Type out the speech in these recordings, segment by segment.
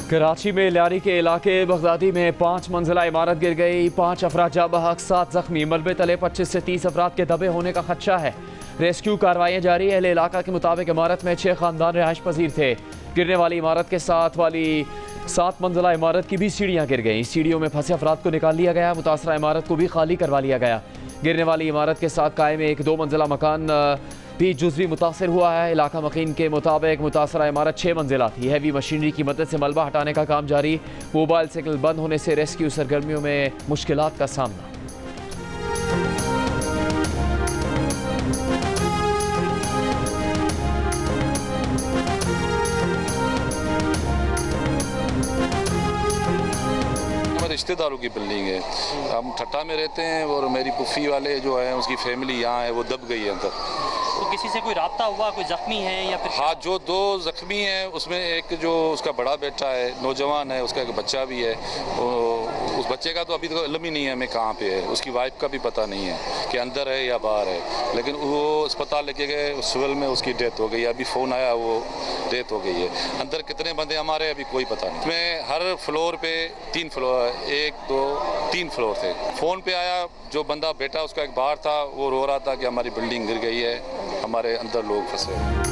कराची में लियारी के इलाके बगदादी में 5 मंजिला इमारत गिर गई, 5 अफराद जाँ बहक, 7 जख्मी। मलबे तले 25 से 30 अफराद के दबे होने का खदशा है। रेस्क्यू कार्रवाइयाँ जारी। अहले इलाका के मुताबिक इमारत में 6 खानदान रिहाइश पजीर थे। गिरने वाली इमारत के साथ वाली 7 मंजिला इमारत की भी सीढ़ियाँ गिर गईं। सीढ़ियों में फंसे अफराद को निकाल लिया गया। मुतासरा इमारत को भी खाली करवा लिया गया। गिरने वाली इमारत के साथ कायम एक 2 मंजिला मकान भी जुज़वी मुतासर हुआ है। इलाका मकीन के मुताबिक मुतासरा इमारत 6 मंजिला थी। हैवी मशीनरी की मदद से मलबा हटाने का काम जारी। मोबाइल सिग्नल बंद होने से रेस्क्यू सरगर्मियों में मुश्किलात का सामना। रिश्तेदारों की बिल्डिंग है। हम ठट्टा में रहते हैं और मेरी पुफी वाले जो है उसकी फैमिली यहाँ है, वो दब गई है अंदर। तो किसी से कोई राब्ता हुआ, कोई जख्मी है या फिर? हाँ, जो 2 जख्मी हैं उसमें एक जो उसका बड़ा बेटा है, नौजवान है, उसका एक बच्चा भी है। उस बच्चे का तो अभी तो इल्म ही नहीं है हमें कहाँ पे है। उसकी वाइफ का भी पता नहीं है कि अंदर है या बाहर है। लेकिन वो अस्पताल लेके गए, सिविल में उसकी डेथ हो गई। अभी फ़ोन आया, वो डेथ हो गई है। अंदर कितने बंदे हमारे अभी कोई पता नहीं। इसमें हर फ्लोर पे 3 फ्लोर, 1 2 3 फ्लोर थे। फ़ोन पे आया, जो बंदा बेटा उसका एक बाहर था, वो रो रहा था कि हमारी बिल्डिंग गिर गई है, हमारे अंदर लोग फंसे।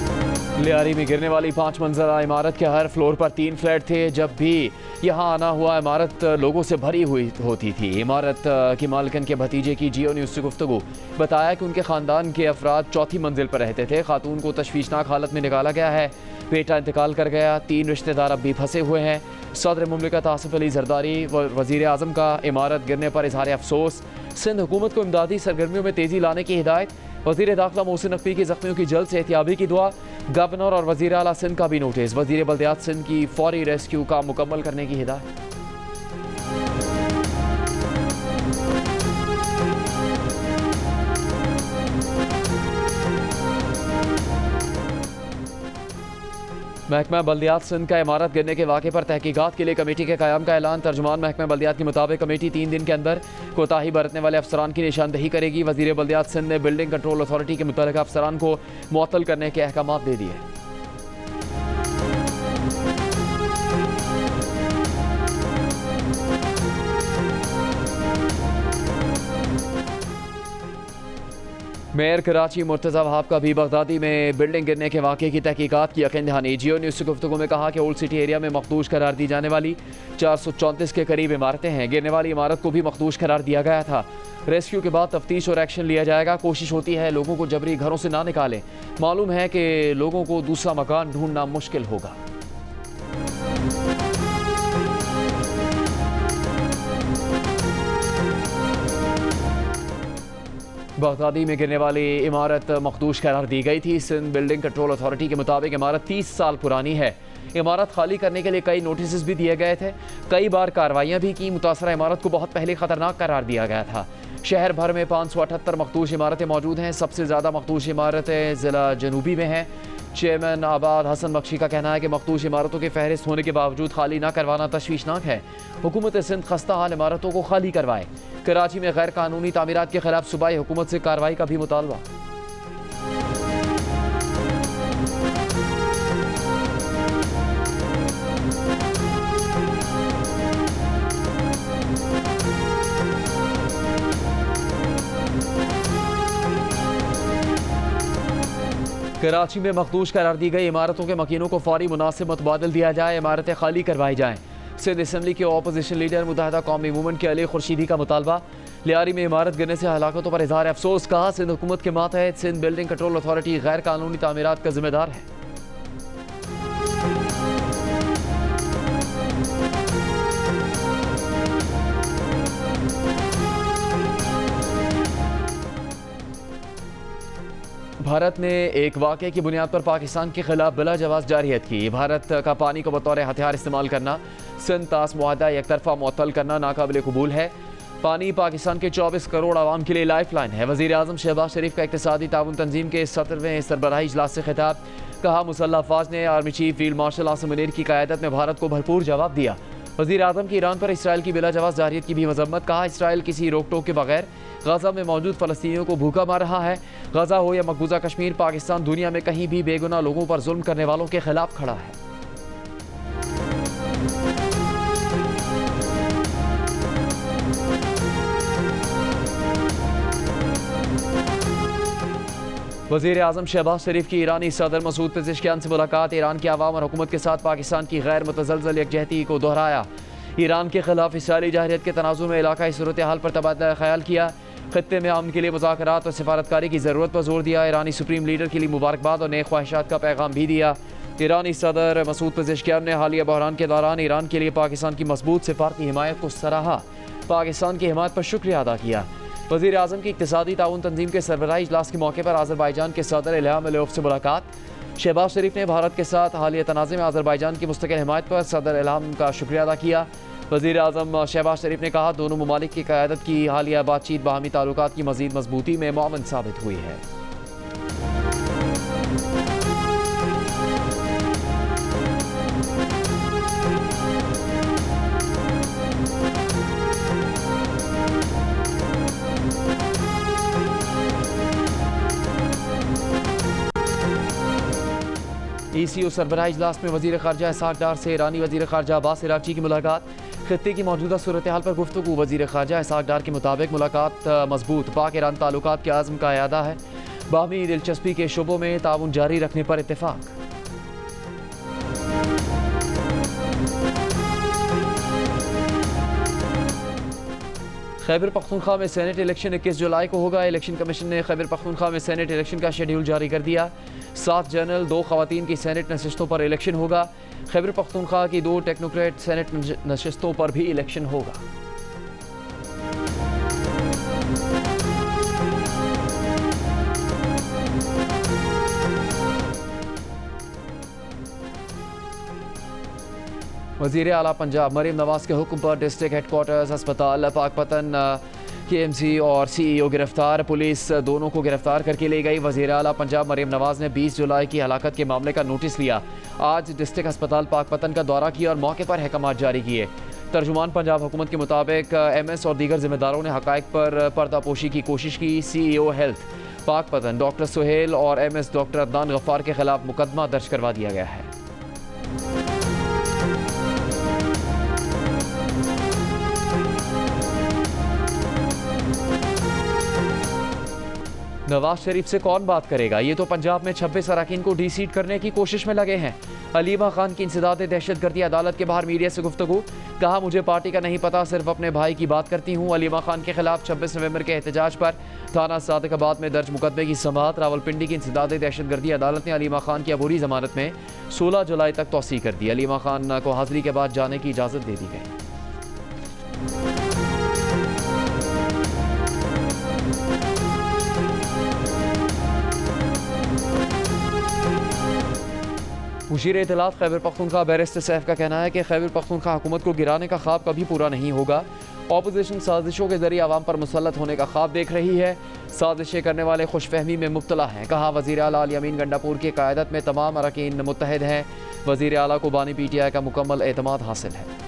लियारी में गिरने वाली 5 मंजिला इमारत के हर फ्लोर पर 3 फ्लैट थे। जब भी यहाँ आना हुआ, इमारत लोगों से भरी हुई होती थी। इमारत की मालकिन के भतीजे की जियो न्यूज़ से गुफ्तगू बताया कि उनके ख़ानदान के अफराद 4थी मंजिल पर रहते थे। खातून को तशवीशनाक हालत में निकाला गया है। बेटा इंतकाल कर गया। 3 रिश्तेदार अब भी फंसे हुए हैं। सदर मुमलिकत आसिफ अली जरदारी व वज़ीर आज़म का इमारत गिरने पर इज़हार अफसोस। सिंध हुकूमत को इमदादी सरगर्मियों में तेज़ी लाने की हिदायत। वज़ीर दाखिला मोहसिन नकवी की ज़ख्मियों की जल्द से एहतियाबी की दुआ। गवर्नर और वज़ीर आला सिंध का भी नोटिस। वज़ीर बल्दियात सिंध की फौरी रेस्क्यू का मुकम्मल करने की हिदायत। महकमा बल्दियात सिंध का इमारत गिरने के वाक़े पर तहकीकात के लिए कमेटी के क़याम का ऐलान। तर्जुमान महकमा बल्दियात के मुताबिक कमेटी 3 दिन के अंदर कोताही बरतने वाले अफसरान की निशानदही करेगी। वज़ीर बल्दियात सिंध ने बिल्डिंग कंट्रोल अथॉरिटी के मुतल्लिक़ा अफसरान को मुअत्तल करने के अहकामात दे दिए। मेयर कराची मुर्तज़ा वहाब का भी बगदादी में बिल्डिंग गिरने के वाक़े की तहकीकात की यकीन दहानी। जियो न्यूज़ से गुफ्तगू में कहा कि ओल्ड सिटी एरिया में मखदूश करार दी जाने वाली 434 के करीब इमारतें हैं। गिरने वाली इमारत को भी मखदूश करार दिया गया था। रेस्क्यू के बाद तफ्तीश और एक्शन लिया जाएगा। कोशिश होती है लोगों को जबरी घरों से ना निकालें। मालूम है कि लोगों को दूसरा मकान ढूंढना मुश्किल होगा। बगदादी में गिरने वाली इमारत मखदूश करार दी गई थी। सिंध बिल्डिंग कंट्रोल अथॉरिटी के मुताबिक इमारत 30 साल पुरानी है। इमारत खाली करने के लिए कई नोटिस भी दिए गए थे। कई बार कार्रवाइयाँ भी की। मुतासरा इमारत को बहुत पहले ख़तरनाक करार दिया गया था। शहर भर में 578 मखदूश इमारतें मौजूद हैं। सबसे ज़्यादा मखदूश इमारतें ज़िला जनूबी में हैं। चेयरमैन आबाद हसन बख्शी का कहना है कि मखदूश इमारतों के फहरिस्त होने के बावजूद खाली ना करवाना तशवीशनाक है। हुकूमत सिंध खस्ता हाल इमारतों को खाली करवाए। कराची में गैर कानूनी तामीरात के खिलाफ सूबाई हुकूमत से कार्रवाई का भी मुतालबा। कराची में मखदूश करार दी गई इमारतों के मकीनों को फौरी मुनासिब मुतबादल दिया जाए। इमारतें खाली करवाई जाएँ। सिंध असम्बली के अपोजिशन लीडर मुत्तहिदा कौमी मूवमेंट के अली खुर्शीदी का मुतालबा। लियारी में इमारत गिरने से हलाकतों पर इज़हार अफसोस। कहा सिंध हुकूमत के मातहत सिंध बिल्डिंग कंट्रोल अथॉरिटी गैर कानूनी तामीरात का जिम्मेदार है। भारत ने एक वाक़े की बुनियाद पर पाकिस्तान के खिलाफ बिला जवाज़ जारियत की। भारत का पानी को बतौर हथियार इस्तेमाल करना, सिंध तास मुआहदा एक तरफा मुअत्तल करना नाकाबिल कबूल है। पानी पाकिस्तान के 24 करोड़ आवाम के लिए लाइफ लाइन है। वज़ीर आज़म शहबाज शरीफ का इक़्तिसादी ताउन तंजीम के 17वें सरबराही इजलास से खिताब। कहा मुसल्लह अफ़वाज ने army chief field marshal Asim Munir की क़यादत में भारत को भरपूर जवाब दिया। वज़ीर आज़म की ईरान पर इसराइल की बिला जवाज़ जारियत की भी मजम्मत। कहा इसराइल किसी रोक टोक के बगैर गजा में मौजूद फ़लस्तीनियों को भूखा मार रहा है। गजा हो या मकबूजा कश्मीर, पाकिस्तान दुनिया में कहीं भी बेगुनाह लोगों पर जुल्म करने वालों के खिलाफ खड़ा है। वज़ीर आज़म शहबाज शरीफ की ईरानी सदर मसूद पेज़ेश्कियान से मुलाकात। ईरान की आवाम और हुकूमत के साथ पाकिस्तान की गैर मुतज़लज़ल यकजहती को दोहराया। ईरान के खिलाफ इसराइली जाहिरियत के तनाज़ुर में इलाकाई सूरत हाल पर तबादला ख्याल किया। खत्ते में अमन के लिए मुज़ाकरात और सिफारतकारी की ज़रूरत पर जोर दिया। ईरानी सुप्रीम लीडर के लिए मुबारकबाद और नए ख्वाहिशात का पैगाम भी दिया। ईरानी सदर मसूद पेज़ेश्कियान ने हालिया बहरान के दौरान ईरान के लिए पाकिस्तान की मजबूत सिफारती हिमायत को सराहा। पाकिस्तान की हिमायत पर शुक्रिया अदा किया। वज़ीर आज़म की इक़्तिसादी ताउन तंजीम के सरबराही इजलास के मौके पर आज़रबाईजान के सदर इल्हाम अलियेव से मुलाकात। शहबाज शरीफ ने भारत के साथ हालिया तनाज़े में आज़रबाईजान की मुस्तकिल हिमायत पर सदर इल्हाम का शुक्रिया अदा किया। वज़ीर आज़म शहबाज शरीफ ने कहा, दोनों ममालिक की क़यादत की हालिया बातचीत बाहमी ताल्लुकात की मज़ीद मजबूती में मुआवन साबित हुई है। ECO सरबराही इजलास में वज़ीर ख़ारजा इसहाक़ डार से ईरानी वज़ीर ख़ारजा अब्बास इराक़ची की मुलाकात। खित्ते की मौजूदा सूरत हाल पर गुफ्तगू। वज़ीर ख़ारजा इसहाक़ डार के मुताबिक मुलाकात मजबूत पाक ईरान ताल्लुकात के आज़म का अयादा है। बाहमी दिलचस्पी के शोबों में ताउन जारी रखने पर इत्तेफाक। खैबर पख्तूनख्वा में सेनेट इलेक्शन 21 जुलाई को होगा। इलेक्शन कमीशन ने खैबर पख्तूनख्वा में सेनेट इलेक्शन का शेड्यूल जारी कर दिया। 7 जनरल 2 ख़वातीन की सेनेट नशिस्तों पर इलेक्शन होगा। खैबर पख्तूनख्वा की 2 टेक्नोक्रेट सेनेट नशिस्तों पर भी इलेक्शन होगा। वज़ीर आला पंजाब मरीम नवाज़ के हुक्म पर डिस्ट्रिक्ट हेडक्वार्टर्स अस्पताल पाकपतन KMC और CEO गिरफ्तार। पुलिस दोनों को गिरफ्तार करके ले गई। वज़ीर आला पंजाब मरीम नवाज़ ने 20 जुलाई की हलाकत के मामले का नोटिस लिया। आज डिस्ट्रिक्ट अस्पताल पाकपतन का दौरा किया और मौके पर अहकामात जारी किए। तर्जुमान पंजाब हुकूमत के मुताबिक MS और दीगर जिम्मेदारों ने हक़ाइक़ पर पर्दापोशी की कोशिश की। CEO health Pakpattan doctor Suhail और MS डॉक्टर अदनान गफ्फार के खिलाफ मुकदमा दर्ज करवा दिया गया है। नवाज शरीफ से कौन बात करेगा? ये तो पंजाब में 26 अरकान को डी-सीट करने की कोशिश में लगे हैं। अलीमा खान की इंसदाद दहशतगर्दी अदालत के बाहर मीडिया से गुफ्तगू। कहा, मुझे पार्टी का नहीं पता, सिर्फ अपने भाई की बात करती हूँ। अलीमा खान के खिलाफ 26 नवंबर के एहतजाज पर थाना सादिकाबाद में दर्ज मुकदमे की समाअत। रावलपिंडी की इंसदाद दहशतगर्दी अदालत ने अलीमा खान की अबूरी जमानत में 16 जुलाई तक तौसीह कर दी। अलीमा खान को हाजिरी के बाद जाने की इजाज़त दे दी गई। मुशीर इत्तलात खैबर पख्तूनख्वा बैरिस्टर सैफ का कहना है कि खैबर पख्तूनख्वा हुकूमत को गिराने का ख्वाब कभी पूरा नहीं होगा। ऑपोजिशन साजिशों के जरिए आवाम पर मुसल्लत होने का ख्वाब देख रही है। साजिशें करने वाले खुशफहमी में मुब्तला हैं। कहा, वज़ीर आला अली अमीन गंडापुर की क़यादत में तमाम अरकान मुत्तहिद हैं। वज़ीर आला को बानी PTI का मुकम्मल एतमाद हासिल है।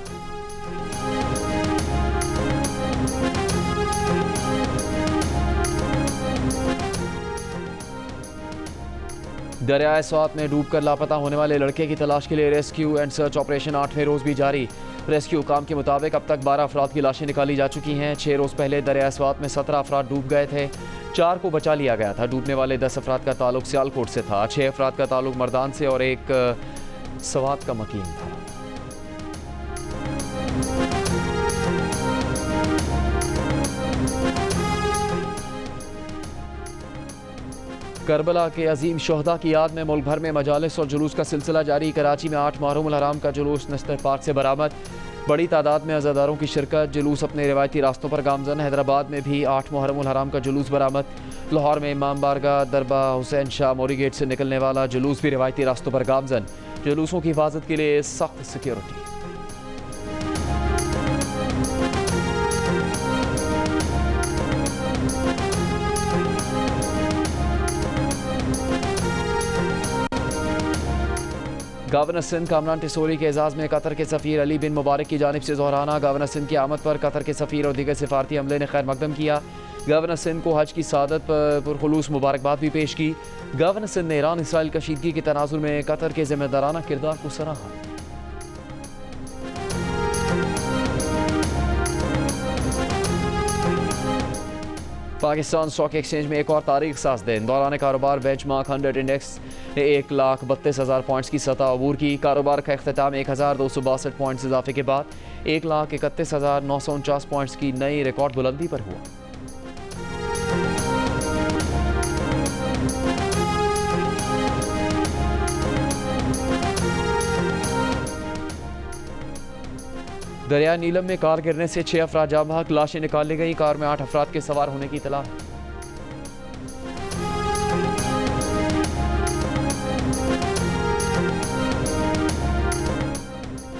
दरियाए स्वात में डूबकर लापता होने वाले लड़के की तलाश के लिए रेस्क्यू एंड सर्च ऑपरेशन 8वें रोज़ भी जारी। रेस्क्यू काम के मुताबिक अब तक 12 अफराद की लाशें निकाली जा चुकी हैं। 6 रोज़ पहले दरियाए स्वात में 17 अफराद डूब गए थे। 4 को बचा लिया गया था। डूबने वाले 10 अफराद का ताल्लुक सियालकोट से था। 6 अफराद का ताल्लुक मर्दान से और एक स्वात का मकीन था। करबला के अजीम शोहदा की याद में मुल्क भर में मजालिस और जुलूस का सिलसिला जारी। कराची में 8 मुहर्रम हराम का जुलूस नस्तर पार्क से बरामद। बड़ी तादाद में अज़ादारों की शिरकत। जुलूस अपने रिवायती रास्तों पर गामजन। हैदराबाद में भी 8 मुहर्रम हराम का जुलूस बरामद। लाहौर में इमाम बारगाह दरबार हुसैन शाह मोरी गेट से निकलने वाला जुलूस भी रिवायती रास्तों पर गामजन। जुलूसों की हिफाजत के लिए सख्त सिक्योरिटी। गवर्नर सिंध कामरान टिसोरी के एजाज़ में कतर के सफ़ीर अली बिन मुबारक की जानिब से ज़ोहराना। गवर्नर सिंध की आमद पर कतर के सफ़ीर और दीगर सिफारती अमले ने खैर मकदम किया। गवर्नर सिंध को हज की सादत पर पुरखुलूस मुबारकबाद भी पेश की। गवर्नर सिंध ने ईरान इसराइल कशीदगी के तनाजुर में कतर के ज़िम्मेदाराना किरदार को सराहा। पाकिस्तान स्टॉक एक्सचेंज में एक और तारीख साज दिन दौरान कारोबार बेंचमार्क 100 इंडेक्स ने 1,32,000 पॉइंट्स की सतह अबूर की। कारोबार का अख्ताम 1,262 पॉइंट्स इजाफे के बाद 1,31,949 पॉइंट्स की नई रिकॉर्ड बुलंदी पर हुआ। दरिया नीलम में कार गिरने से 6 अफराद जाँ बहक, लाशें निकाल ली गई। कार में 8 अफराद के सवार होने की इत्तला।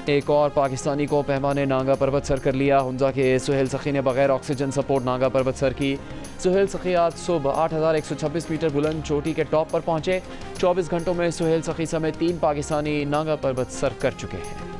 एक और पाकिस्तानी को पहमा ने नांगा पर्वत सर कर लिया। हुंजा के सुहेल सखी ने बगैर ऑक्सीजन सपोर्ट नांगा पर्वत सर की। सुहेल सखी आज सुबह 8,126 मीटर बुलंद चोटी के टॉप पर पहुंचे। 24 घंटों में सुहेल सखी समेत 3 पाकिस्तानी नांगा पर्वत सर कर चुके हैं।